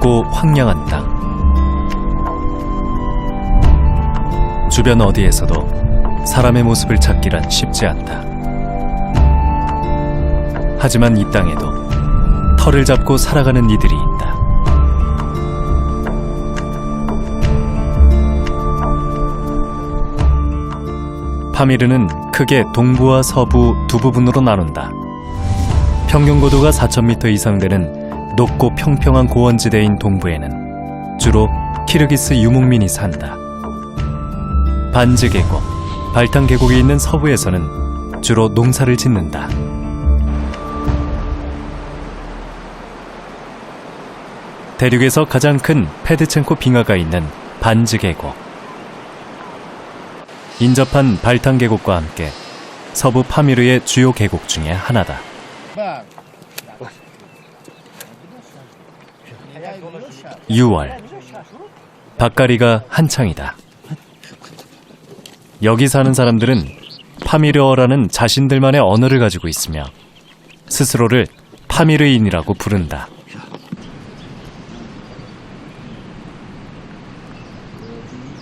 좁고 황량한 땅. 주변 어디에서도 사람의 모습을 찾기란 쉽지 않다. 하지만 이 땅에도 털을 잡고 살아가는 이들이 있다. 파미르는 크게 동부와 서부 두 부분으로 나눈다. 평균 고도가 4,000m 이상 되는 높고 평평한 고원지대인 동부에는 주로 키르기스 유목민이 산다. 반즈 계곡, 발탄 계곡이 있는 서부에서는 주로 농사를 짓는다. 대륙에서 가장 큰 페드첸코 빙하가 있는 반즈 계곡. 인접한 발탄 계곡과 함께 서부 파미르의 주요 계곡 중에 하나다. 6월, 밭가리가 한창이다. 여기 사는 사람들은 파미르어라는 자신들만의 언어를 가지고 있으며 스스로를 파미르인이라고 부른다.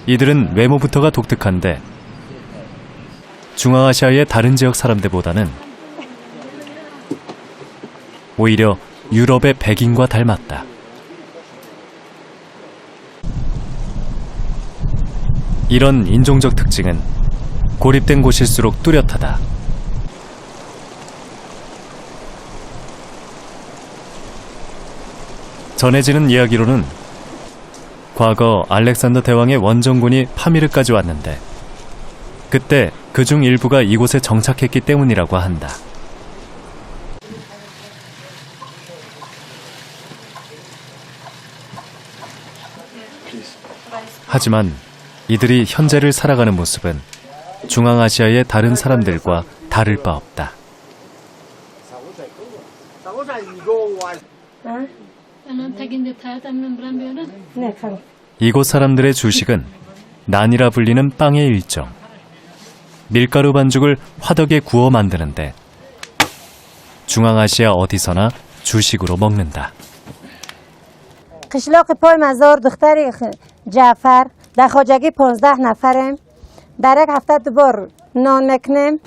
이들은 외모부터가 독특한데 중앙아시아의 다른 지역 사람들보다는 오히려 유럽의 백인과 닮았다. 이런 인종적 특징은 고립된 곳일수록 뚜렷하다. 전해지는 이야기로는 과거 알렉산더 대왕의 원정군이 파미르까지 왔는데 그때 그중 일부가 이곳에 정착했기 때문이라고 한다. 하지만 이들이 현재를 살아가는 모습은 중앙아시아의 다른 사람들과 다를 바 없다. 이곳 사람들의 주식은 난이라 불리는 빵의 일종. 밀가루 반죽을 화덕에 구워 만드는데 중앙아시아 어디서나 주식으로 먹는다. قشلاق پای مزار دختری جعفر در خواجگی 15 نفریم. در یک هفته دوبار نان میکنیم.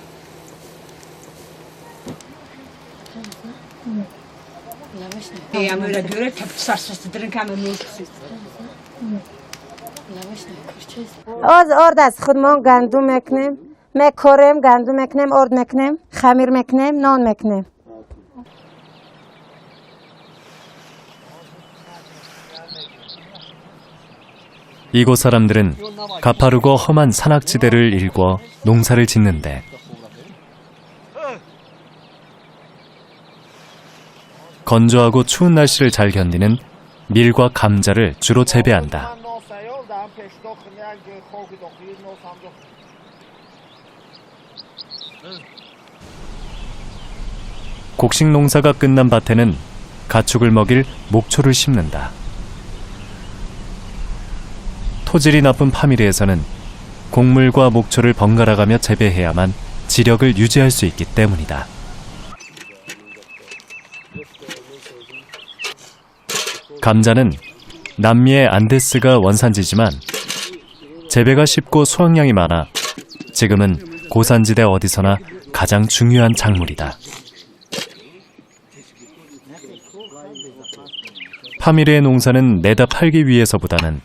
از آرد از خودمان گندم میکنیم. میکاریم گندم میکنیم، آرد میکنیم، خمیر میکنیم، نان میکنیم. 이곳 사람들은 가파르고 험한 산악지대를 일궈 농사를 짓는데 건조하고 추운 날씨를 잘 견디는 밀과 감자를 주로 재배한다. 곡식 농사가 끝난 밭에는 가축을 먹일 목초를 심는다. 토질이 나쁜 파미르에서는 곡물과 목초를 번갈아가며 재배해야만 지력을 유지할 수 있기 때문이다. 감자는 남미의 안데스가 원산지지만 재배가 쉽고 수확량이 많아 지금은 고산지대 어디서나 가장 중요한 작물이다. 파미르의 농사는 내다 팔기 위해서보다는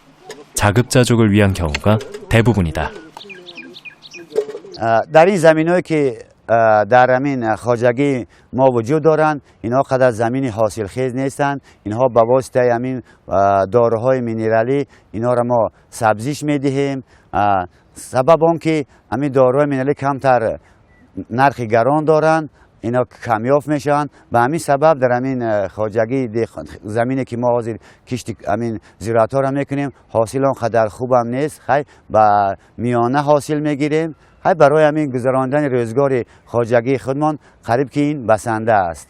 자급자족을 위한 경우가 대부분이다. در این زمینایی که در همین خواجگی ما وجود دارند اینها قدر زمین حاصل خیز نیستند. اینها به واسطه همین داروهای مینرالی اینها را ما سبزیش میدهیم. سبب آن که همین داروهای مینرالی کمتر نرخ گران دارند اینا کمیاب میشن. به همین سبب در همین خواجگی زمینی که ما حاضر کشت همین زراعت ها را میکنیم حاصل آن قدر خوب هم نیست. خیلی به میانه حاصل میگیریم. خیلی برای همین گذراندن روزگار خواجگی خودمان قریب که این بسنده است.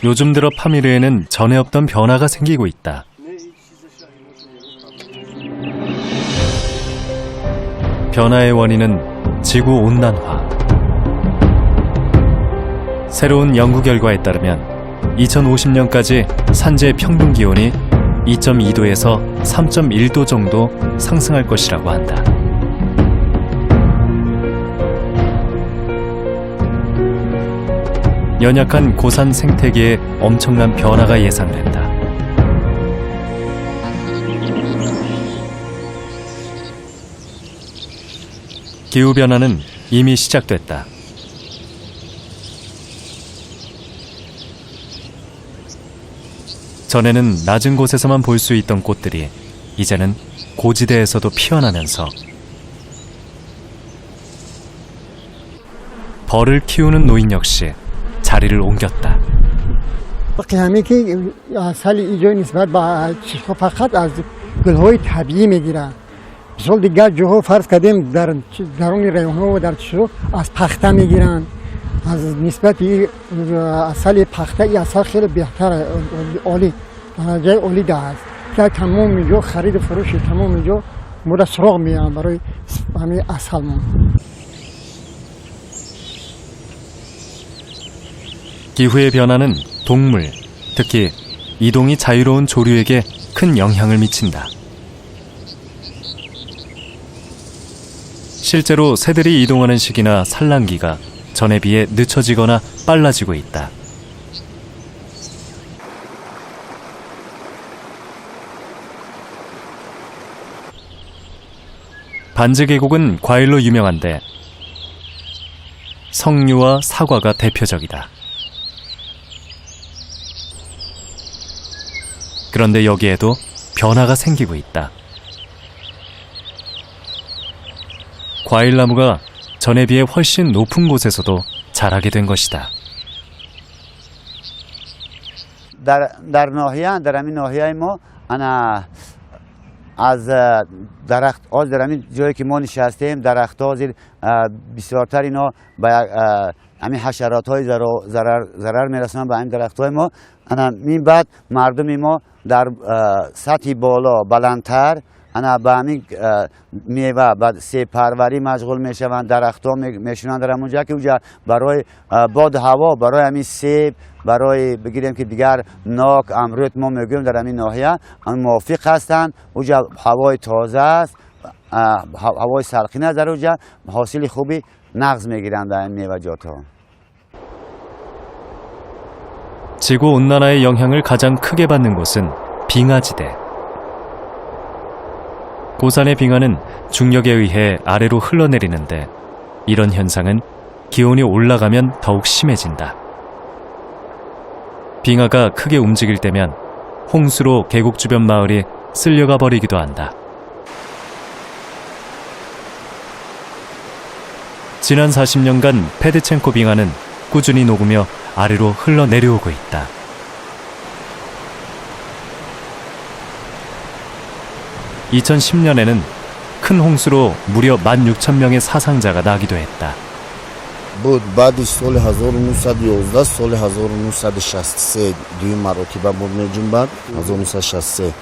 요즘 들어 파미르에는 전에 없던 변화가 생기고 있다. 변화의 원인은 지구 온난화. 새로운 연구 결과에 따르면 2050년까지 산지의 평균 기온이 2.2도에서 3.1도 정도 상승할 것이라고 한다. 연약한 고산 생태계에 엄청난 변화가 예상된다. 기후변화는 이미 시작됐다. 전에는 낮은 곳에서만 볼 수 있던 꽃들이 이제는 고지대에서도 피어나면서 벌을 키우는 노인 역시 자리를 옮겼다. قیامی که اصل اینجا نسبت با چشم فقط از گل‌های طبیعی میگیرن. مثال دیگر جاها فرض کردیم در درون ریحان‌ها و در چشم از پخته میگیرن. از نسبت اصل پخته این اصل خیلی بهتره، عالی، درجه عالی داره. که تمام اینجا خرید و فروش تمام اینجا مورد سراغ میان برای همین اصلمون. 기후의 변화는 동물, 특히 이동이 자유로운 조류에게 큰 영향을 미친다. 실제로 새들이 이동하는 시기나 산란기가 전에 비해 늦춰지거나 빨라지고 있다. 반즈 계곡은 과일로 유명한데 석류와 사과가 대표적이다. 그런데 여기에도 변화가 생기고 있다. 과일나무가 전에 비해 훨씬 높은 곳에서도 자라게 된 것이다. در ناحیه در همین ناحیه ما انا از درخت از در همین جایی که ما نشستیم درخت ها زیر بسیارتر اینا به همین حشرات های ضرر میرسونن به همین درخت های ما. انا این بعد مردم ما در سطح بالا بلندتر انا به همین میوه بعد سیب پروری مشغول میشوند، درخت ها میشونن در اونجا که اونجا برای باد هوا، برای همین سیب، برای بگیریم که دیگر ناک، امرود ما میگیم در همین ناحیه موافق هستند. اونجا هوای تازه است، هوای سرخینه در اونجا حاصل خوبی نقض میگیرند در این میوه‌جات ها. 지구 온난화의 영향을 가장 크게 받는 곳은 빙하지대. 고산의 빙하는 중력에 의해 아래로 흘러내리는데 이런 현상은 기온이 올라가면 더욱 심해진다. 빙하가 크게 움직일 때면 홍수로 계곡 주변 마을이 쓸려가 버리기도 한다. 지난 40년간 페드첸코 빙하는 꾸준히 녹으며 아래로 흘러내려오고 있다. (2010년에는) 큰 홍수로 무려 16,000명의 사상자가 나기도 했다. بود بعد سال 1911 سال 1963 دوی مراتبه بود می جنبد 1963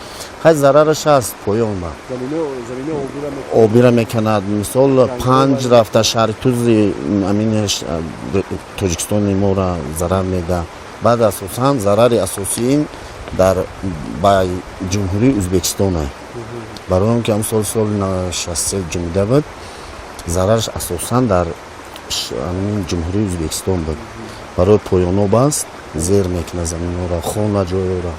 خیلی ضررش هست پایان با آبی را میکند. مثال 5 رفته شهر توز امین تاجیکستان ما را ضرر میده. بعد اساسا ضرر اساسی این در با جمهوری ازبکستان است. برای اون که هم سال 63 جمعیده بود ضررش اساسا در همین جمهوری ازبکستان بود. برای پایاناب است زیر میکنه زمین ها را، خانه جای را.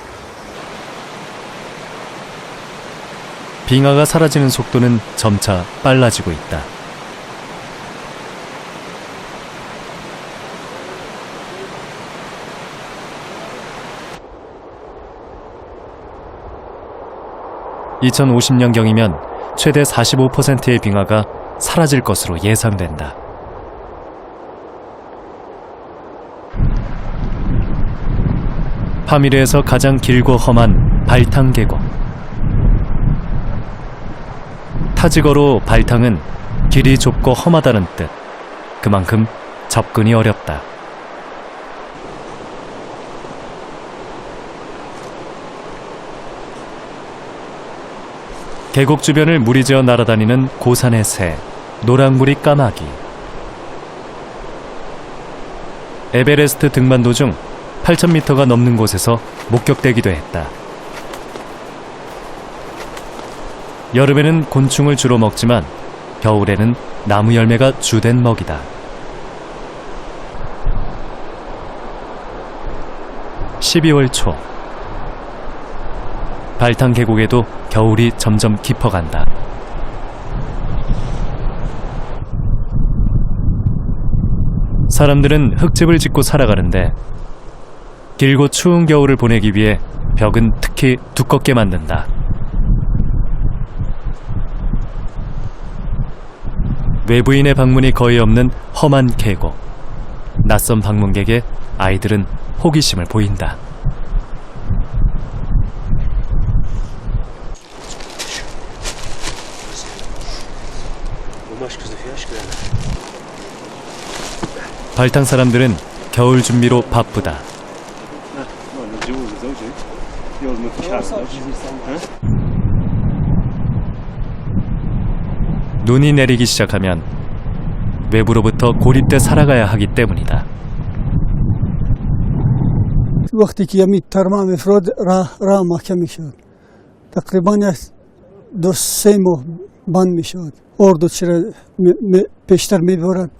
빙하가 사라지는 속도는 점차 빨라지고 있다. (2050년경이면) 최대 45%의 빙하가 사라질 것으로 예상된다. 파미르에서 가장 길고 험한 발탕 계곡. 타지거로 발탕은 길이 좁고 험하다는 뜻. 그만큼 접근이 어렵다. 계곡 주변을 무리지어 날아다니는 고산의 새, 노랑무리 까마귀. 에베레스트 등반 도중 8,000m가 넘는 곳에서 목격되기도 했다. 여름에는 곤충을 주로 먹지만 겨울에는 나무 열매가 주된 먹이다. 12월 초 발탕 계곡에도 겨울이 점점 깊어간다. 사람들은 흙집을 짓고 살아가는데 길고 추운 겨울을 보내기 위해 벽은 특히 두껍게 만든다. 외부인의 방문이 거의 없는 험한 계곡. 낯선 방문객에 아이들은 호기심을 보인다. 발탕 사람들은 겨울 준비로 바쁘다. 눈이 내리기 시작하면 외부로부터 고립돼 살아가야 하기 때문이다. وقتی که یمی ترمام افراد راه محکم میشد تقریبا 2-3 ماه بند میشد اردو چرا پیشتر میبرد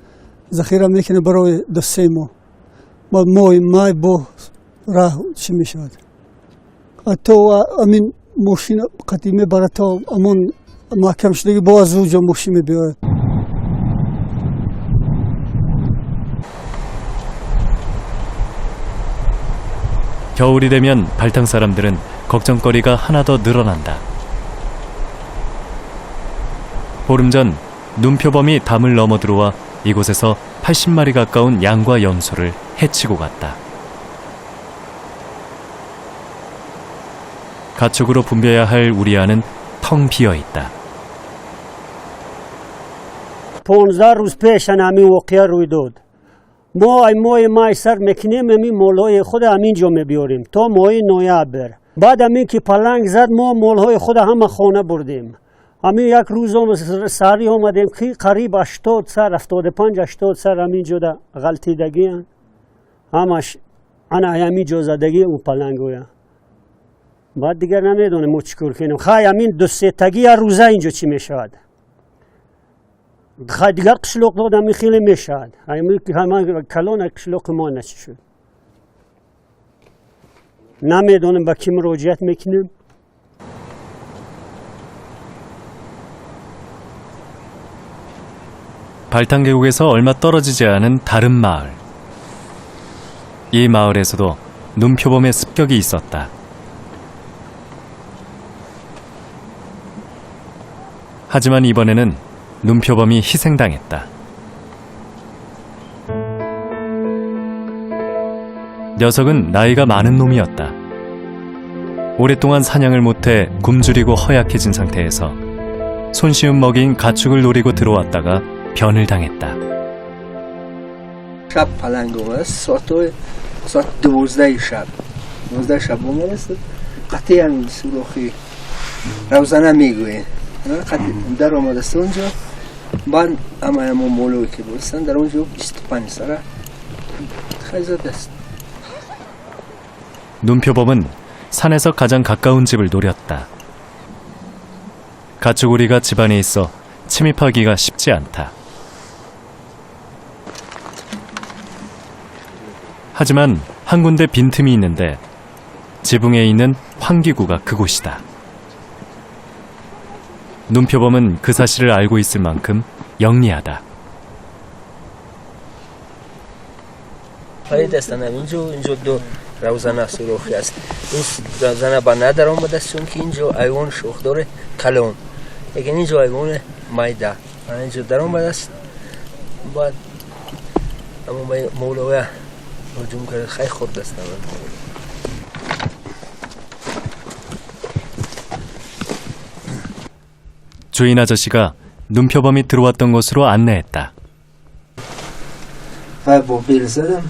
ذخیره میکنه برای 2-3 ماه با مای با راه چی میشد حتی امین ماشین قدیمی برای تا امون محکم شده باز اونجا ماشین میبرد. 겨울이 되면 발탕 사람들은 걱정거리가 하나 더 늘어난다. 보름 전 눈표범이 담을 넘어 들어와 이곳에서 80마리 가까운 양과 염소를 해치고 갔다. 가축으로 분배해야 할 우리아는 텅 비어 있다. 15 روز پیش همین واقعه روی داد. ما مای سر میکنیم همین مولهای خود همینجا میبیاریم تا مای نویبر. بعد همین که پلنگ زد ما مولهای خود همه خانه بردیم. همین یک روز هم سری آمدیم که قریب 80 سر 75-80 سر همینجا غلطیدگی هن. همش انا همینجا زدگی اون پلنگویا. بعد دیگر نمیدونیم ما چیکار کنیم. خواهی همین 2-3 تگی روزه اینجا چی میشود. خواهی دیگر قشلوق داد همین خیلی میشود. همین کلان قشلوق ما نچی شد. نمیدونیم با کی مراجعت میکنیم. 발탕 계곡에서 얼마 떨어지지 않은 다른 마을. 이 마을에서도 눈표범의 습격이 있었다. 하지만 이번에는 눈표범이 희생당했다. 녀석은 나이가 많은 놈이었다. 오랫동안 사냥을 못해 굶주리고 허약해진 상태에서 손쉬운 먹이인 가축을 노리고 들어왔다가 변을 당했다. شب پلنگ اومد ساعت 12 شب میرسد قطعی هم سوراخی روزانه میگوین در آمده است اونجا بعد همه مولوی که بودستن در اونجا 25 سره خیلی زده است. 눈표범은 산에서 가장 가까운 집을 노렸다. 가축우리가 집안에 있어 침입하기가 쉽지 않다. 하지만 한 군데 빈틈이 있는데 지붕에 있는 환기구가 그곳이다. 눈표범은 그 사실을 알고 있을 만큼 영리하다. خرید است اینجا دو روزانه سوراخی است. این روزانه با ندر آمده است چون که اینجا ایوان شوخ داره کلون. اگر اینجا ایوان مایده اینجا در آمده است بعد اما مولوی هجوم کرد خیلی خورد است. 주인 아저씨가 눈표범이 들어왔던 곳으로 안내했다. و با بیل زدم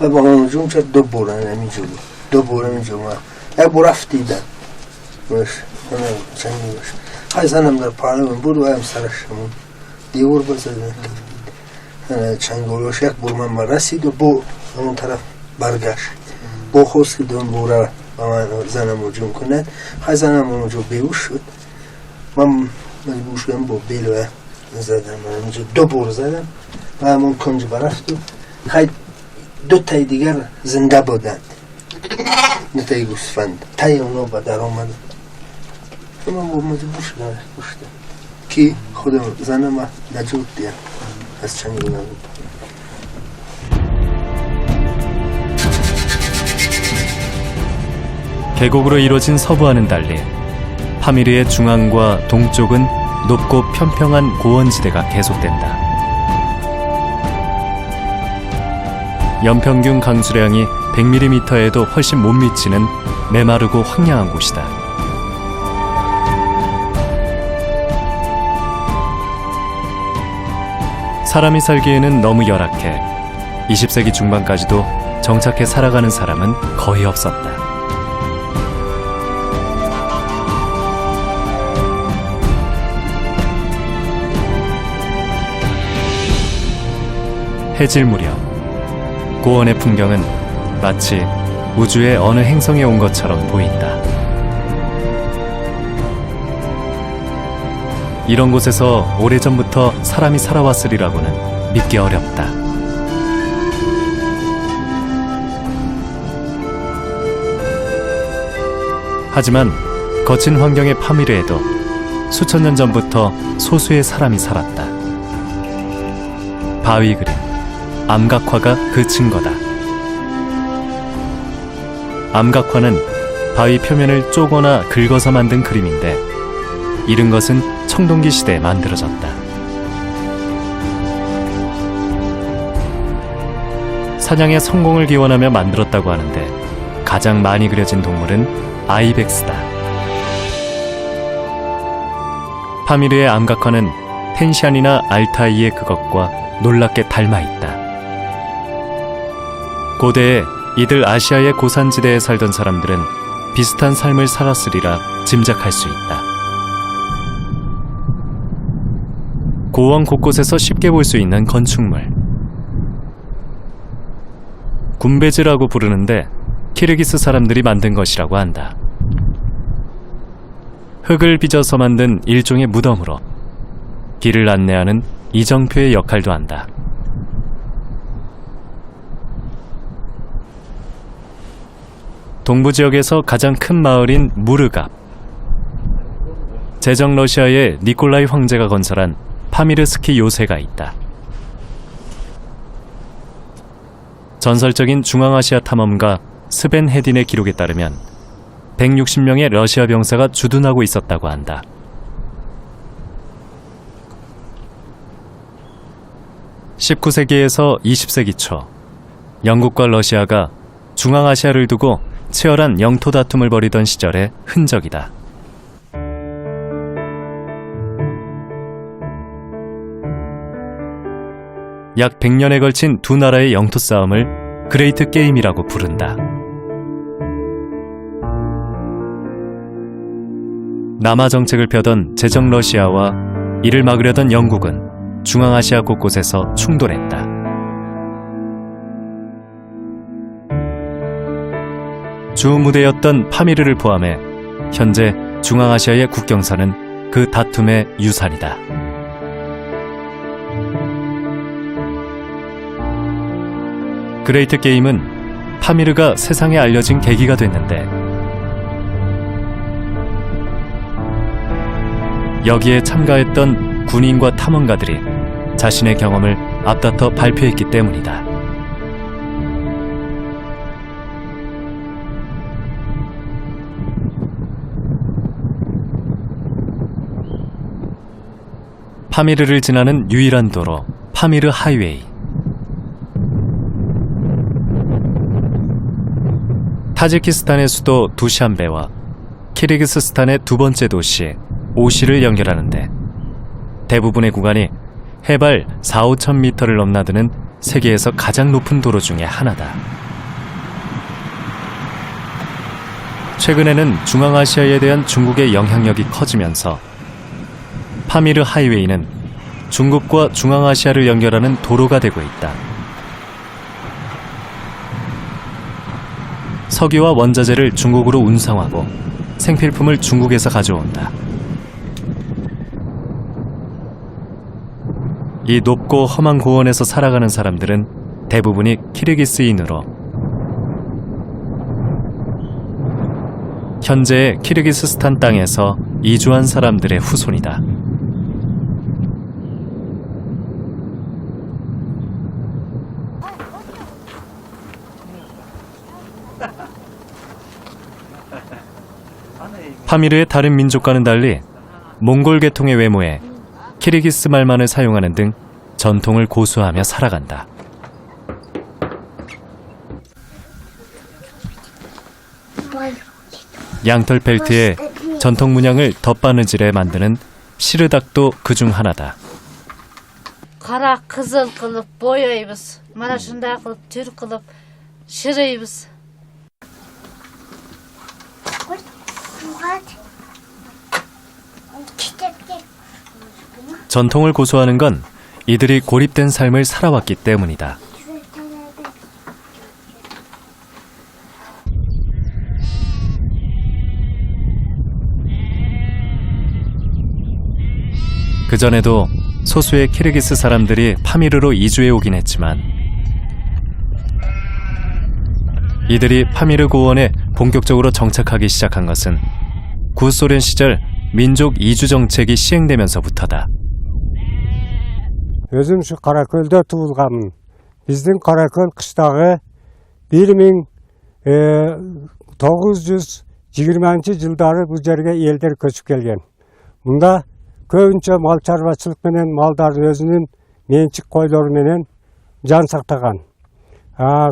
و با هجوم کرد دو بورن اینجا ما یک بور افتیدن باش چنگی باش خیلی زنم در پانم بود و هم سرشمون دیور بزدن چنگولیاش یک بور من رسید و با همون طرف برگشت با خواست که دنبوره با من زنم جمع کند. خیلی زنم اونجا بیوش شد. من مجبور شدم با بیلوه زدم. من اونجا 2 بار زدم و همون کنج برفت و خیلی 2 تای دیگر زنده بودند. 2 تای گوسفند. تای اونا به در آمد. من با مجبور شدم کشتم که خودم زنم نجات دیم از چنگ بود. 계곡으로 이루어진 서부와는 달리 파미르의 중앙과 동쪽은 높고 평평한 고원지대가 계속된다. 연평균 강수량이 100mm에도 훨씬 못 미치는 메마르고 황량한 곳이다. 사람이 살기에는 너무 열악해 20세기 중반까지도 정착해 살아가는 사람은 거의 없었다. 해질 무렵 고원의 풍경은 마치 우주의 어느 행성에 온 것처럼 보인다. 이런 곳에서 오래전부터 사람이 살아왔으리라고는 믿기 어렵다. 하지만 거친 환경의 파미르에도 수천 년 전부터 소수의 사람이 살았다. 바위 그림, 암각화가 그 증거다. 암각화는 바위 표면을 쪼거나 긁어서 만든 그림인데 이른 것은 청동기 시대에 만들어졌다. 사냥의 성공을 기원하며 만들었다고 하는데 가장 많이 그려진 동물은 아이벡스다. 파미르의 암각화는 텐시안이나 알타이의 그것과 놀랍게 닮아 있다. 고대에 이들 아시아의 고산지대에 살던 사람들은 비슷한 삶을 살았으리라 짐작할 수 있다. 고원 곳곳에서 쉽게 볼 수 있는 건축물. 군베즈라고 부르는데 키르기스 사람들이 만든 것이라고 한다. 흙을 빚어서 만든 일종의 무덤으로 길을 안내하는 이정표의 역할도 한다. 동부 지역에서 가장 큰 마을인 무르갑. 제정 러시아의 니콜라이 황제가 건설한 파미르 스키 요새가 있다. 전설적인 중앙아시아 탐험가 스벤 헤딘의 기록에 따르면 160명의 러시아 병사가 주둔하고 있었다고 한다. (19세기에서 20세기) 초 영국과 러시아가 중앙아시아를 두고 치열한 영토 다툼을 벌이던 시절의 흔적이다. 약 100년에 걸친 두 나라의 영토 싸움을 그레이트 게임이라고 부른다. 남하 정책을 펴던 제정 러시아와 이를 막으려던 영국은 중앙아시아 곳곳에서 충돌했다. 주 무대였던 파미르를 포함해 현재 중앙아시아의 국경선은 그 다툼의 유산이다. 그레이트 게임은 파미르가 세상에 알려진 계기가 됐는데 여기에 참가했던 군인과 탐험가들이 자신의 경험을 앞다퉈 발표했기 때문이다. 파미르를 지나는 유일한 도로, 파미르 하이웨이. 타지키스탄의 수도 두샨베와 키르기스스탄의 두 번째 도시 오시를 연결하는데 대부분의 구간이 해발 4-5천 미터를 넘나드는 세계에서 가장 높은 도로 중에 하나다. 최근에는 중앙아시아에 대한 중국의 영향력이 커지면서 파미르 하이웨이는 중국과 중앙아시아를 연결하는 도로가 되고 있다. 석유와 원자재를 중국으로 운송하고 생필품을 중국에서 가져온다. 이 높고 험한 고원에서 살아가는 사람들은 대부분이 키르기스인으로 현재의 키르기스스탄 땅에서 이주한 사람들의 후손이다. 파미르의 다른 민족과는 달리 몽골 계통의 외모에 키르기스 말만을 사용하는 등 전통을 고수하며 살아간다. 양털 벨트에 전통 문양을 덧바느질해 만드는 시르닥도 그중 하나다. Qara qizil qilib bo'yaymiz. Mana shunday qilib tur qilib shiraymiz. 전통을 고수하는 건 이들이 고립된 삶을 살아왔기 때문이다. 그전에도 소수의 키르기스 사람들이 파미르로 이주해 오긴 했지만 이들이 파미르 고원에 본격적으로 정착하기 시작한 것은 구소련 시절 민족 이주 정책이 시행되면서부터다. Өзім шу Қаракөлде туылғанмын. Біздің Қаракөл қыштағы 1920 жылдары бұл жерге елдер көшіп келген. Мұнда көбінше мал шаруашылық менен малдар өзінің меншік қойлары менен жан сақтаған.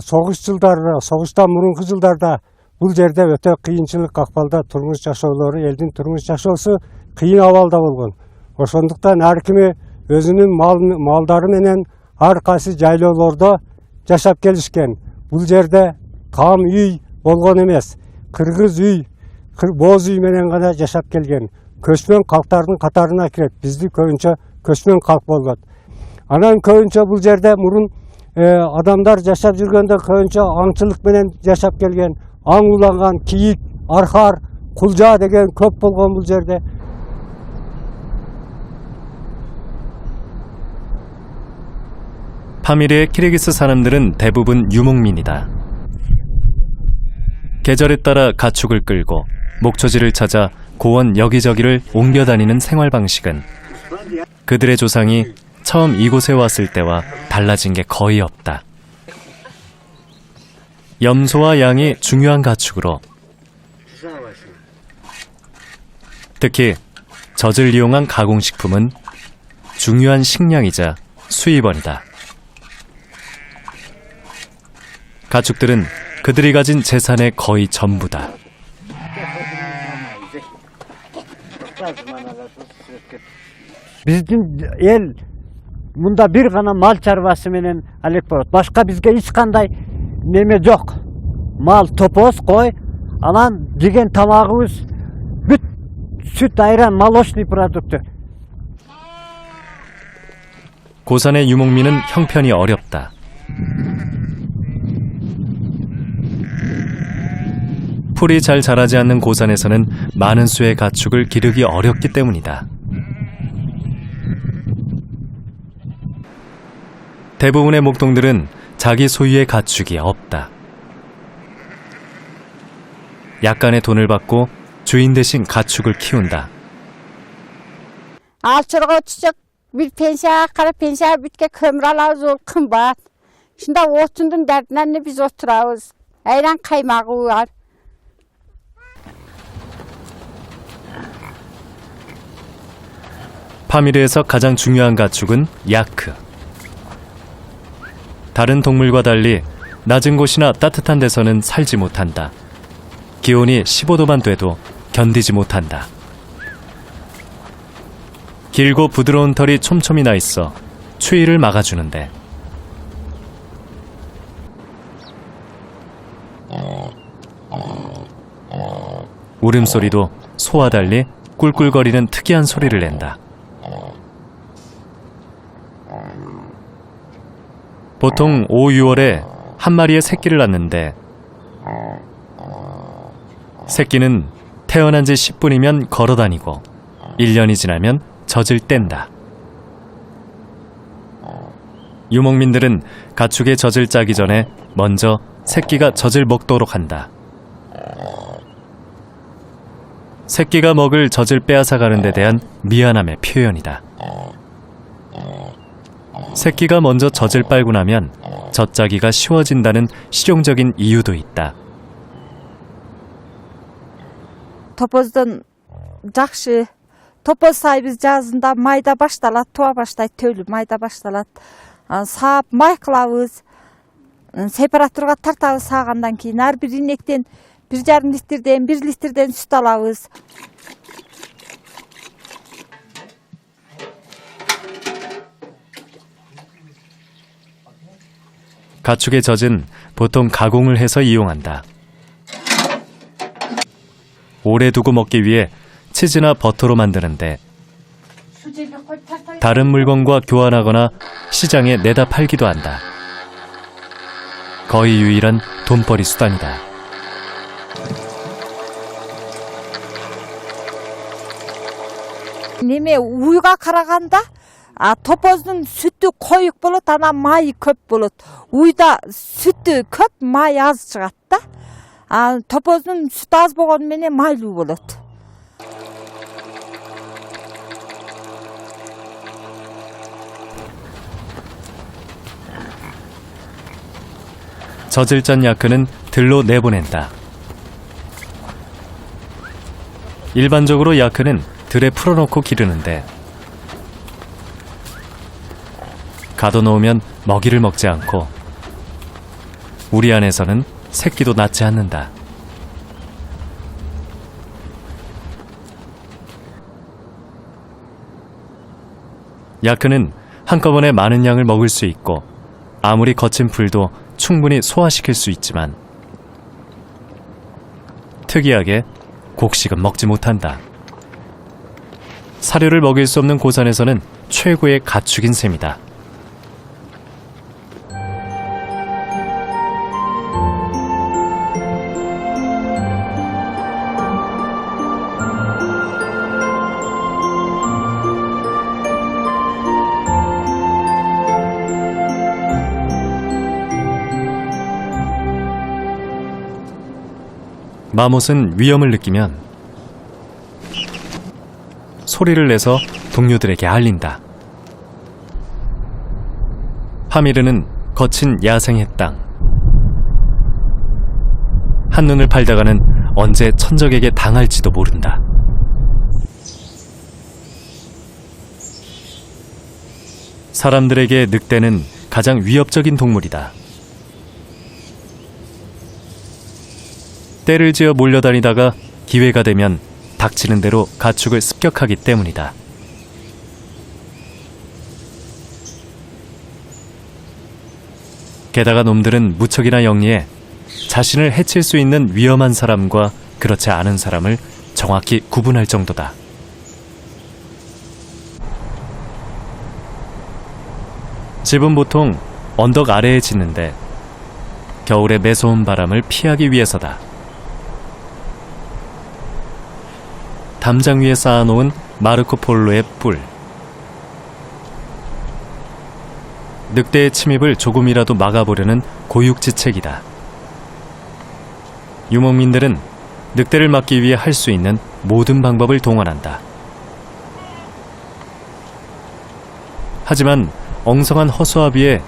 Соғыстан мұрынғы жылдарда бұл жерде өте қиыншылық қақпалда тұрмыш жашоолору, елдің тұрмыш жашоосу қиын абалда болгон. Ошондуктан әркіме өзінің малдары менен ар кайсы жайлоолордо жашап келишкен. Бұл жерде кам үй болгон эмес, кыргыз үй, боз үй менен гана жашап келген. Көчмөн калктардын катарына кирет. Бизди көбүнчө көчмөн калк болгон. Анан көбүнчө бұл жерде мурун адамдар жашап жүргөндө көбүнчө аңчылык менен жашап келген. Аң уланган, кийик, архар, кулжа деген көп болгон бұл жерде. 파미르의 키르기스 사람들은 대부분 유목민이다. 계절에 따라 가축을 끌고 목초지를 찾아 고원 여기저기를 옮겨 다니는 생활 방식은 그들의 조상이 처음 이곳에 왔을 때와 달라진 게 거의 없다. 염소와 양이 중요한 가축으로 특히 젖을 이용한 가공식품은 중요한 식량이자 수입원이다. 가축들은 그들이 가진 재산의 거의 전부다. Биздин эл мында бир гана мал чарбасы менен алек болот. Башка бизге эч кандай неме жок. Мал, топоз, кой, анан жеген тамагыбыз бүт сүт, айран, молочный продукты. 고산의 유목민은 형편이 어렵다. 풀이 잘 자라지 않는 고산에서는 많은 수의 가축을 기르기 어렵기 때문이다. 대부분의 목동들은 자기 소유의 가축이 없다. 약간의 돈을 받고 주인 대신 가축을 키운다. Alçırğa düşecek bir pensiya, kara pensiya bütke kömür alağız ol kımbat. Şimdi otundun derdinden ne biz oturağız. Ayran kaymağı var. 파미르에서 가장 중요한 가축은 야크. 다른 동물과 달리 낮은 곳이나 따뜻한 데서는 살지 못한다. 기온이 15도만 돼도 견디지 못한다. 길고 부드러운 털이 촘촘히 나 있어 추위를 막아주는데 울음소리도 소와 달리 꿀꿀거리는 특이한 소리를 낸다. 보통 5, 6월에 한 마리의 새끼를 낳는데 새끼는 태어난 지 10분이면 걸어다니고 1년이 지나면 젖을 뗀다. 유목민들은 가축의 젖을 짜기 전에 먼저 새끼가 젖을 먹도록 한다. 새끼가 먹을 젖을 빼앗아가는 데 대한 미안함의 표현이다. 새끼가 먼저 젖을 빨고 나면 젖 짜기가 쉬워진다는 실용적인 이유도 있다. Topozdan жақсы topoz saybiz жазында майда башталат, туа баштайды, төлі майда башталат. Сап, май қылабыз, сепаратурға тартабыз сағандан кейін. Әрбір инектен 1,5 литрден, 1 литрден сүт алабыз. 가축의 젖은 보통 가공을 해서 이용한다. 오래 두고 먹기 위해 치즈나 버터로 만드는데 다른 물건과 교환하거나 시장에 내다 팔기도 한다. 거의 유일한 돈벌이 수단이다. Неме уйға қарағанда, топоздың сүті қойық болады, ана майы көп болады. Уйда сүті көп, май аз шығады. Топоздың сүт аз болғанменен майлы болады. 젖을 짠 야크는 들로 내보낸다. 일반적으로 야크는 들에 풀어놓고 기르는데 가둬놓으면 먹이를 먹지 않고 우리 안에서는 새끼도 낳지 않는다. 야크는 한꺼번에 많은 양을 먹을 수 있고 아무리 거친 풀도 충분히 소화시킬 수 있지만 특이하게 곡식은 먹지 못한다. 사료를 먹일 수 없는 고산에서는 최고의 가축인 셈이다. 마못은 위험을 느끼면 소리를 내서 동료들에게 알린다. 파미르는 거친 야생의 땅. 한눈을 팔다가는 언제 천적에게 당할지도 모른다. 사람들에게 늑대는 가장 위협적인 동물이다. 떼를 지어 몰려다니다가 기회가 되면 닥치는 대로 가축을 습격하기 때문이다. 게다가 놈들은 무척이나 영리해 자신을 해칠 수 있는 위험한 사람과 그렇지 않은 사람을 정확히 구분할 정도다. 집은 보통 언덕 아래에 짓는데 겨울의 매서운 바람을 피하기 위해서다. 담장 위에 쌓아놓은 마르코폴로의 뿔. 늑대의 침입을 조금이라도 막아보려는 고육지책이다. 유목민들은 늑대를 막기 위해 할 수 있는 모든 방법을 동원한다. 하지만 엉성한 허수아비에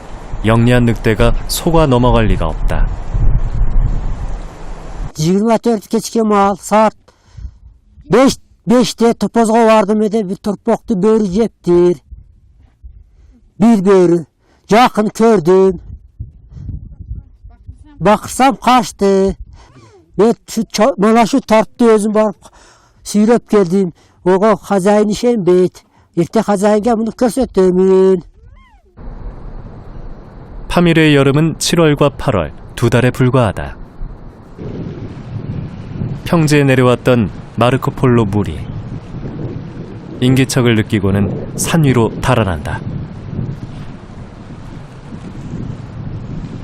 영리한 늑대가 속아 넘어갈 리가 없다. 24 keçke mal saat 5'te topozga vardım ede bir torpoktu börü jeptir. Bir börü. Yakın kördüm. Bakırsam kaçtı. Bana şu tarttı özüm barıp sürüp geldim. Oğa hazayın işen beyt. İlk hazayınga bunu körsöttümün. 파미르의 여름은 7월과 8월 두 달에 불과하다. 평지에 내려왔던 마르코폴로 무리. 인기척을 느끼고는 산 위로 달아난다.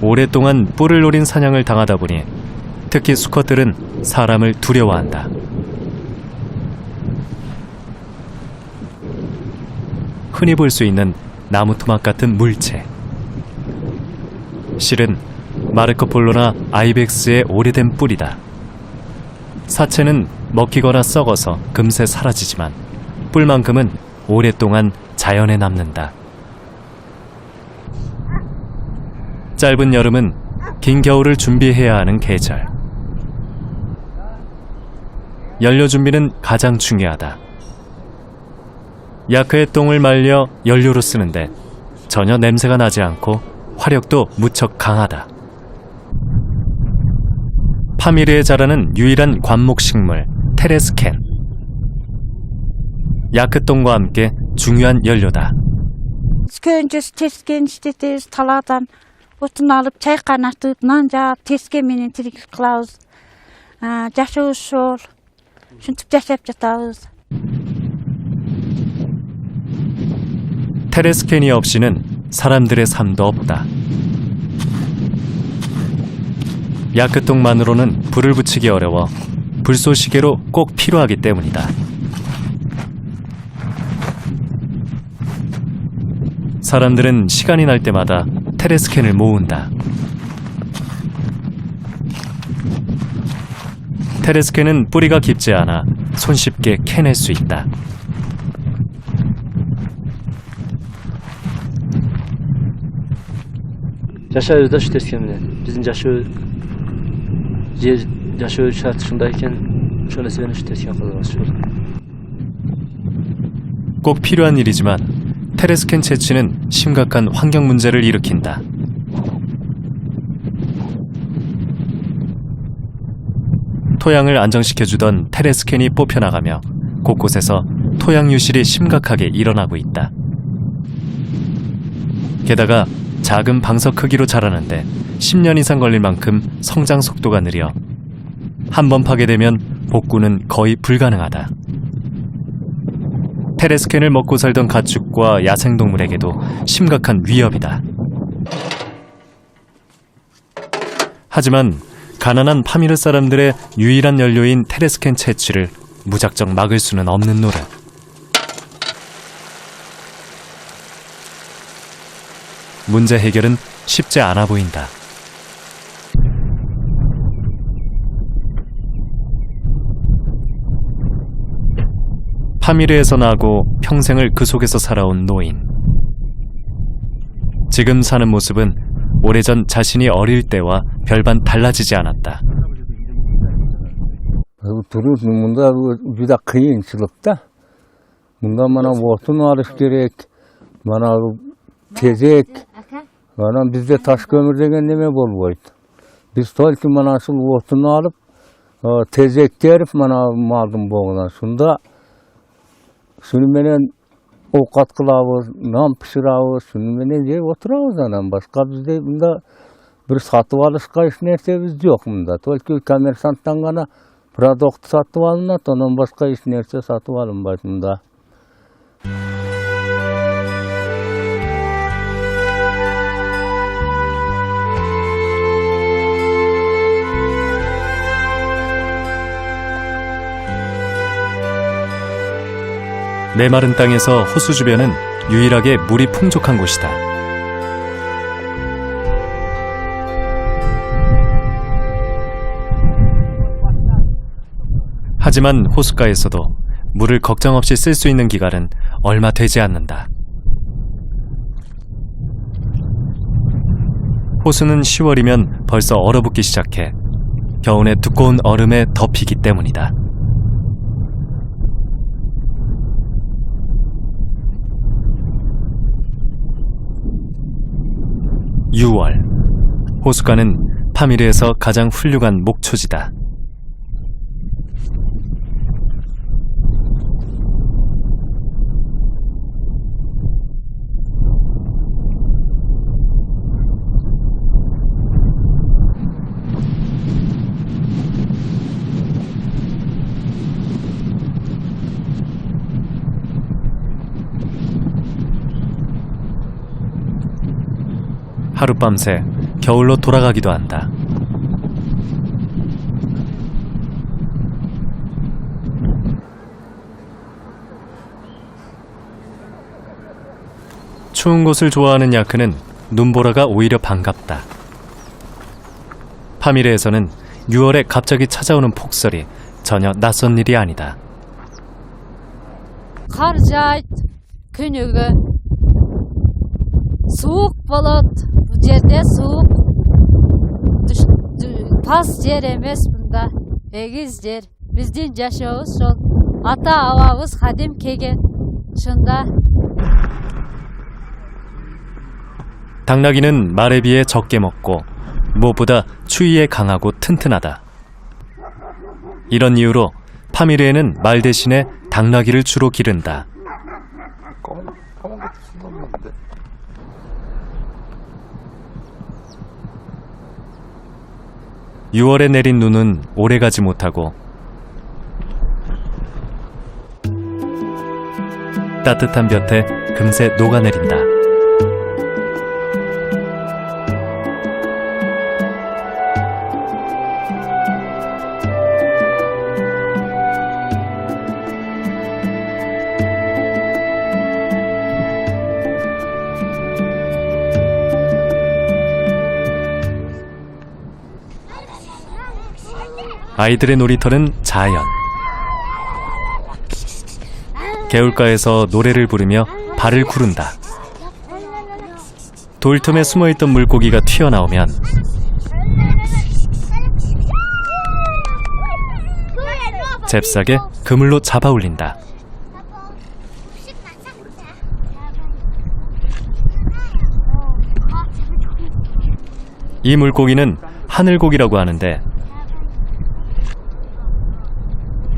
오랫동안 뿔을 노린 사냥을 당하다 보니 특히 수컷들은 사람을 두려워한다. 흔히 볼 수 있는 나무 토막 같은 물체. 실은 마르코폴로나 아이벡스의 오래된 뿔이다. 사체는 먹히거나 썩어서 금세 사라지지만 뿔만큼은 오랫동안 자연에 남는다. 짧은 여름은 긴 겨울을 준비해야 하는 계절. 연료 준비는 가장 중요하다. 야크의 똥을 말려 연료로 쓰는데 전혀 냄새가 나지 않고 화력도 무척 강하다. 파미르에 자라는 유일한 관목식물 테레스캔. 야크똥과 함께 중요한 연료다. Öncesi tesken işletiyoruz, taladan otunu alıp çay kaynatıp, nan jağıp, teskenmenен tiriklik kılabız. Yaşayış şol, şuntip yaşap жатабыз. 테레스캔이 없이는 사람들의 삶도 없다. 야크똥만으로는 불을 붙이기 어려워 불쏘시개로 꼭 필요하기 때문이다. 사람들은 시간이 날 때마다 테레스캔을 모은다. 테레스캔은 뿌리가 깊지 않아 손쉽게 캐낼 수 있다. Yaşıyoruz da şu tezkemine. Bizim yaşıyor şart şundayken şöyle seveni şu tezkem kılırız şöyle. 꼭 필요한 일이지만 테레스캔 채취는 심각한 환경 문제를 일으킨다. 토양을 안정시켜주던 테레스캔이 뽑혀나가며 곳곳에서 토양 유실이 심각하게 일어나고 있다. 게다가 작은 방석 크기로 자라는데 10년 이상 걸릴 만큼 성장 속도가 느려 한 번 파괴되면 복구는 거의 불가능하다. 테레스캔을 먹고 살던 가축과 야생동물에게도 심각한 위협이다. 하지만 가난한 파미르 사람들의 유일한 연료인 테레스캔 채취를 무작정 막을 수는 없는 노릇. 문제 해결은 쉽지 않아 보인다. 파미르에서 나고 평생을 그 속에서 살아온 노인. 지금 사는 모습은 오래전 자신이 어릴 때와 별반 달라지지 않았다. Munda juda kıyınçılıkta. Bunda bana otun alış gerek, bana tezek, bana bizde taş kömür degen neme bolboydu. Biz tolki bana şu otunu alıp tezek terip bana maldım boğulan. Şunu menen ovqat kılabız, nam pişirabız, şunu menen jep oturabız anam. Başka bizde bunda bir satıp alışka hiç nersemiz yok bunda. Tolki kommersanttan gana produkt satıp alınat, ondan başka hiç nerse satıp alınmaz bunda. 메마른 땅에서 호수 주변은 유일하게 물이 풍족한 곳이다. 하지만 호숫가에서도 물을 걱정 없이 쓸 수 있는 기간은 얼마 되지 않는다. 호수는 10월이면 벌써 얼어붙기 시작해 겨우내 두꺼운 얼음에 덮이기 때문이다. 6월, 호숫가는 파미르에서 가장 훌륭한 목초지다. 하룻밤새 겨울로 돌아가기도 한다. 추운 곳을 좋아하는 야크는 눈보라가 오히려 반갑다. 파미르에서는 6월에 갑자기 찾아오는 폭설이 전혀 낯선 일이 아니다. Qar jayt күнүгө soğuk болот. Bu жерде soğuk. Taz жер эмес мында. Эгиз жер. Биздин жашообуз ошол. Ата абабыз кадим келген. Шында 당나귀는 말에 비해 적게 먹고 무엇보다 추위에 강하고 튼튼하다. 이런 이유로 파미르에는 말 대신에 당나귀를 주로 기른다. 6월에 내린 눈은 오래가지 못하고 따뜻한 볕에 금세 녹아내린다. 아이들의 놀이터는 자연. 개울가에서 노래를 부르며 발을 구른다. 돌틈에 숨어있던 물고기가 튀어나오면 잽싸게 그물로 잡아 올린다. 이 물고기는 하늘고기라고 하는데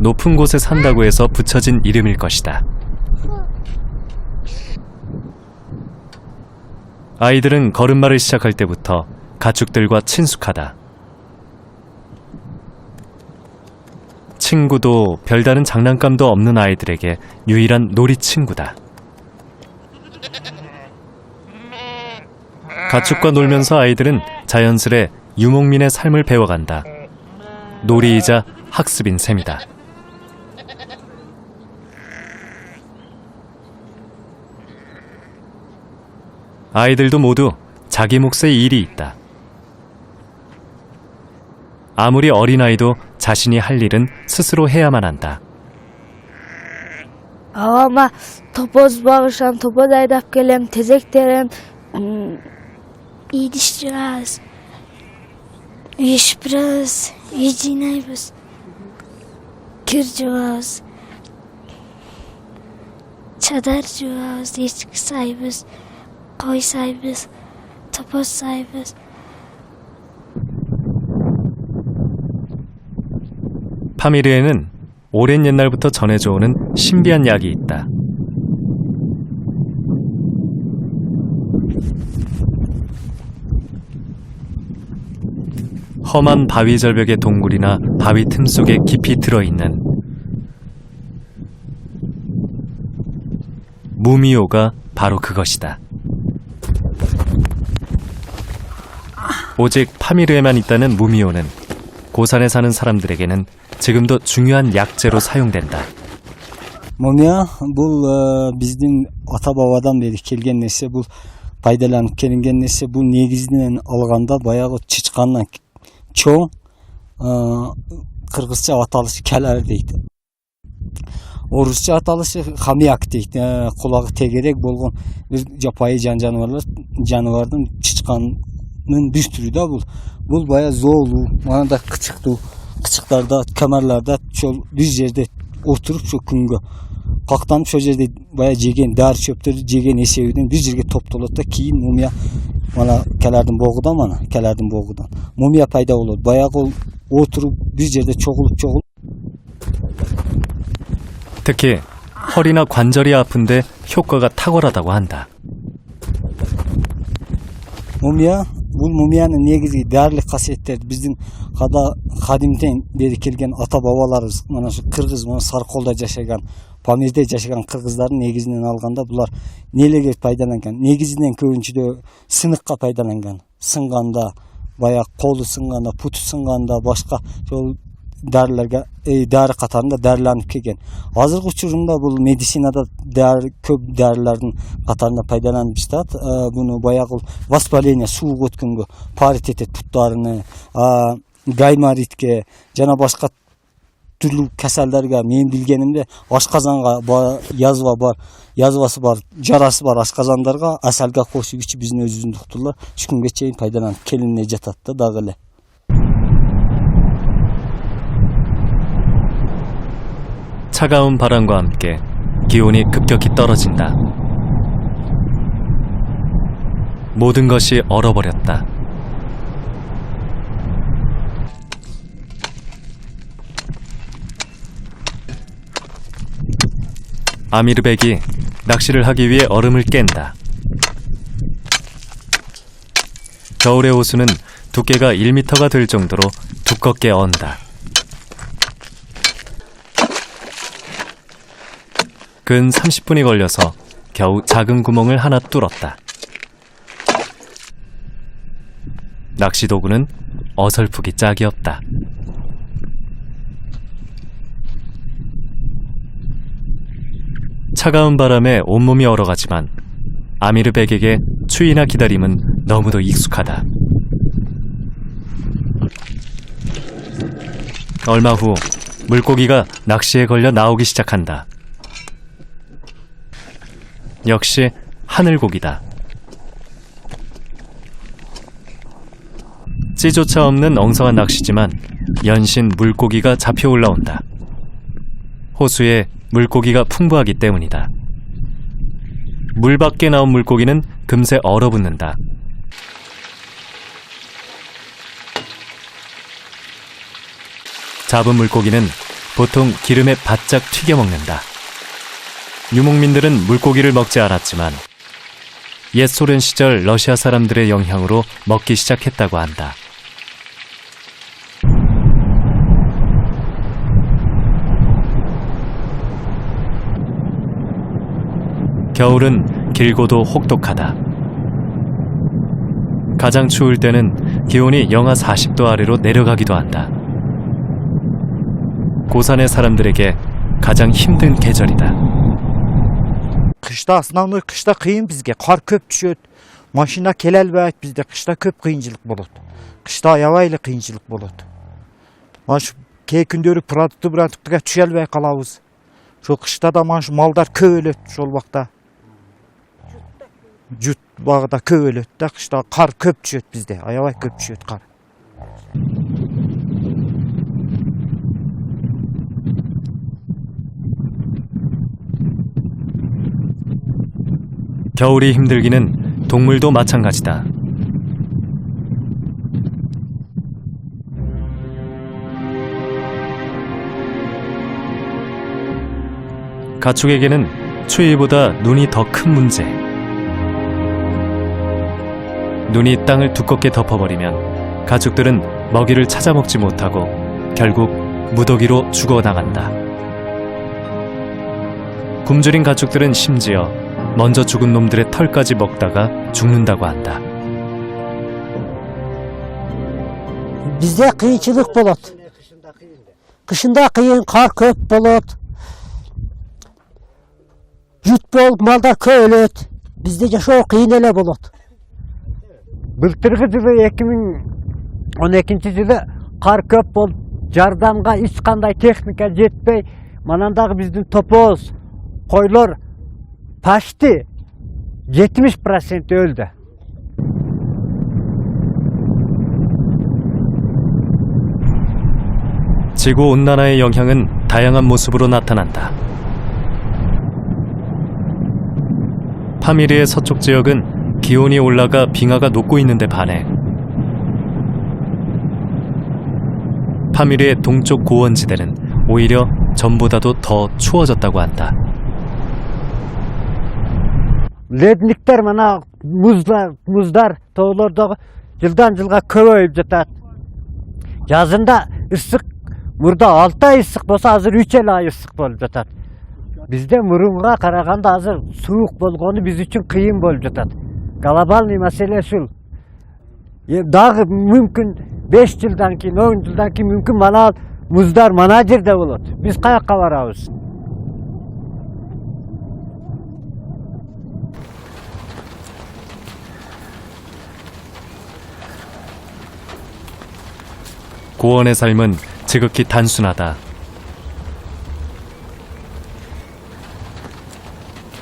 높은 곳에 산다고 해서 붙여진 이름일 것이다. 아이들은 걸음마를 시작할 때부터 가축들과 친숙하다. 친구도 별다른 장난감도 없는 아이들에게 유일한 놀이 친구다. 가축과 놀면서 아이들은 자연스레 유목민의 삶을 배워간다. 놀이이자 학습인 셈이다. 아이들도 모두 자기 몫의 일이 있다. 아무리 어린아이도 자신이 할 일은 스스로 해야만 한다. Ama topoz bağışan, topoz aydap gelen, tezek deren, yediştiraz, yeşpraz, yedinaybız, kircivaz, çadarcivaz, yeşik saybız, koy saybız, topoz saybız. 파미르에는 오랜 옛날부터 전해져 오는 신비한 약이 있다. 험한 바위 절벽의 동굴이나 바위 틈 속에 깊이 들어있는 무미호가 바로 그것이다. 오직 파미르에만 있다는 무미호는 고산에 사는 사람들에게는 지금도 중요한 약재로 사용된다. Mumya bu bizden ata babadan beri kelgen nese bu пайдаланып келинген нерсе бул негизинен алганда баягы чычкандан чоң кыргызча аталышы калар дейт. Орусча аталышы хамяк дейт. Кулагы тегерек болгон бир жапайы жаныбардын чычканын бир түрү да бул. Бул бая зоолу, манада кычыктарда, камарларда чол бир жерде отуруп чо күнгө кактанып шо жерде бая жеген дар чөптөрдү жеген эсебинен бир жерге топтолот да кийин мумия мана калардын богудан мумия пайда болот. Баягы отуруп бир жерде чогулуп 특히 허리나 관절이 아픈데 효과가 탁월하다고 한다. Mumya, bu mumyanın negizgi dərli qasiyetleri bizden kadimden beri kelgen ata babalarımız, mana şu Kırgız, mana Sarkolda yaşayan, Pamir'de yaşayan Kırgızların negizinden alganda bular nelerге пайдаланган? Негизинен көбүнчүдө сыныкка пайдаланган. Сынганда, баягы колу сынганда, путу сынганда, башка жол darilarga dari qatorida darilanib kelgan. Hozirgi uchurumda bu medisinada ko'p darilarning qatorida foydalanib ishladi. Buni boyagi vоспаление suv o'tkinga paritet tutlarini, gaymaritga, yana boshqa turli kasallarga men bilganimda oshqozonga yazva bor, yazvasi bor, jarasi bor oshqozonlarga asalga qo'shib ichib bizni o'zimizni doktorlar shu kungacha foydalanib kelinmay jatadi dag'ili. 차가운 바람과 함께 기온이 급격히 떨어진다. 모든 것이 얼어버렸다. 아미르백이 낚시를 하기 위해 얼음을 깬다. 겨울의 호수는 두께가 1m가 될 정도로 두껍게 언다. 근 30분이 걸려서 겨우 작은 구멍을 하나 뚫었다. 낚시 도구는 어설프기 짝이 없다. 차가운 바람에 온몸이 얼어가지만 아미르백에게 추위나 기다림은 너무도 익숙하다. 얼마 후 물고기가 낚시에 걸려 나오기 시작한다. 역시 하늘고기다. 찌조차 없는 엉성한 낚시지만 연신 물고기가 잡혀 올라온다. 호수에 물고기가 풍부하기 때문이다. 물 밖에 나온 물고기는 금세 얼어붙는다. 잡은 물고기는 보통 기름에 바짝 튀겨 먹는다. 유목민들은 물고기를 먹지 않았지만 옛 소련 시절 러시아 사람들의 영향으로 먹기 시작했다고 한다. 겨울은 길고도 혹독하다. 가장 추울 때는 기온이 영하 40도 아래로 내려가기도 한다. 고산의 사람들에게 가장 힘든 계절이다. Kışta основной kışta kıyın bizge. Kar köp düşüyor. Maşina kelelbeyt bizde. Kışta köp kıyınçılık bulut. Kışta ayavayla kıyınçılık bulut. Maş key kündörü pratıktıga düşelbey kalabız. Şu kışta da maş maldar köp ölöt şol vakta. Jüt bağda köp ölöt da kışta kar köp düşüyor bizde. Ayavay köp düşüyor kar. 겨울이 힘들기는 동물도 마찬가지다. 가축에게는 추위보다 눈이 더 큰 문제. 눈이 땅을 두껍게 덮어버리면 가축들은 먹이를 찾아 먹지 못하고 결국 무더기로 죽어나간다. 굶주린 가축들은 심지어 먼저 죽은 놈들의 털까지 먹다가 죽는다고 한다. Bizde kıyınçılık bulut. Kışında kıyın, kar köp bulut. Jüt bol, malda köp ölöt. Bizde yaşa kıyın ele bulut. Былтырғы жылы 2012 жылы қар көп болып, жардамға ешқандай техника жетпей, манандағы біздің топоз, қойлар почти 70% öldü. 지구 온난화의 영향은 다양한 모습으로 나타난다. 파미르의 서쪽 지역은 기온이 올라가 빙하가 녹고 있는데 반해 파미르의 동쪽 고원지대는 오히려 전보다도 더 추워졌다고 한다. Lednikler mana muzlar tağlarda yıldan yılga köpeyip жатат. Yazında ısık, burada 6 ay ısık bolsa hazır 3 ay ısık bolup жатат. Bizde murunga karaganda hazır soğuk bolgonu biz için kıyın bolup жатат. Global mesele şu. Dağı mümkün 5 yıldan keyin, 10 yıldan keyin mümkün mana Muzlar mana жерде болот. Biz kayakka barabız? 고원의 삶은 지극히 단순하다.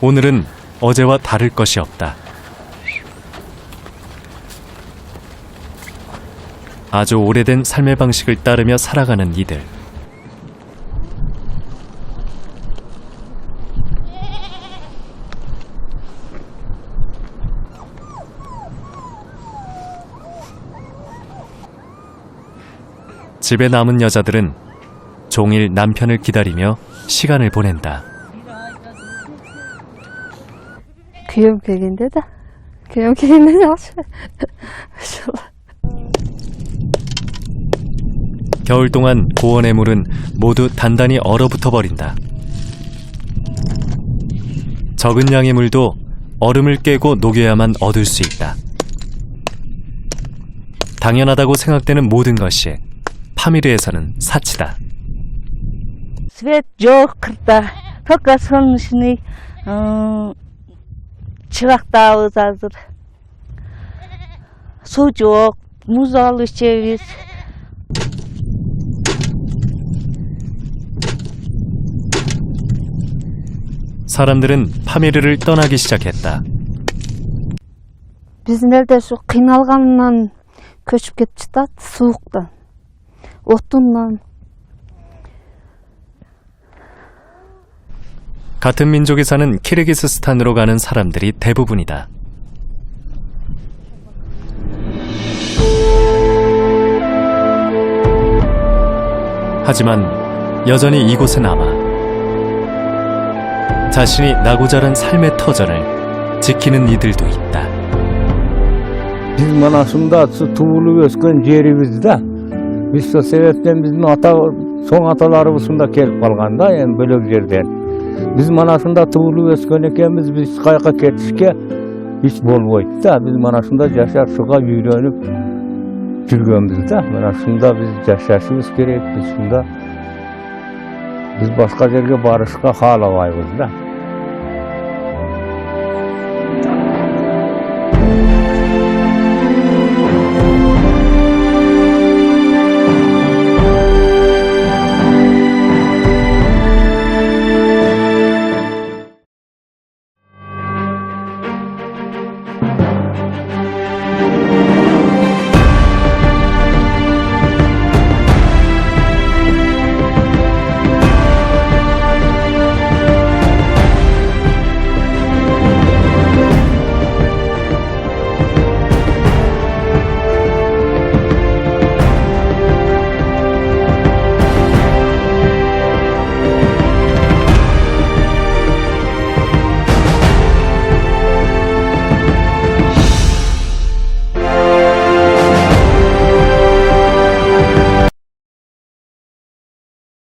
오늘은 어제와 다를 것이 없다. 아주 오래된 삶의 방식을 따르며 살아가는 이들. 집에 남은 여자들은 종일 남편을 기다리며 시간을 보낸다. Kuyum kelgende de. Kuyum kelgende yaxshi. 겨울 동안 고원의 물은 모두 단단히 얼어붙어 버린다. 적은 양의 물도 얼음을 깨고 녹여야만 얻을 수 있다. 당연하다고 생각되는 모든 것이 파미르에서는 사치다. Svet yok kırkta. Fakat sonuçni çıraktağız hazır. Su yok. Muz alışacağız. 사람들은 파미르를 떠나기 시작했다. Bizim elde şu kıynalgandan köçüp ketip çıtat, soğuktan, otundan. 같은 민족이 사는 키르기스스탄으로 가는 사람들이 대부분이다. 하지만 여전히 이곳에 남아 자신이 나고 자란 삶의 터전을 지키는 이들도 있다. Biz mana şunda tuğulup ösken jerimizde. Biz o sebepten bizim son atalarımız şunda kelip kalganda, yani bölük yerden. Biz mana şunda tuğulup ösken ekemiz, biz kayka ketişke hiç bolboydu da. Biz mana şunda yaşar şuğa yürünüp жүргөнбүз. Mana şunda biz yaşashımız gerek, biz şunda biz başka yerge barışka halabайбыз da.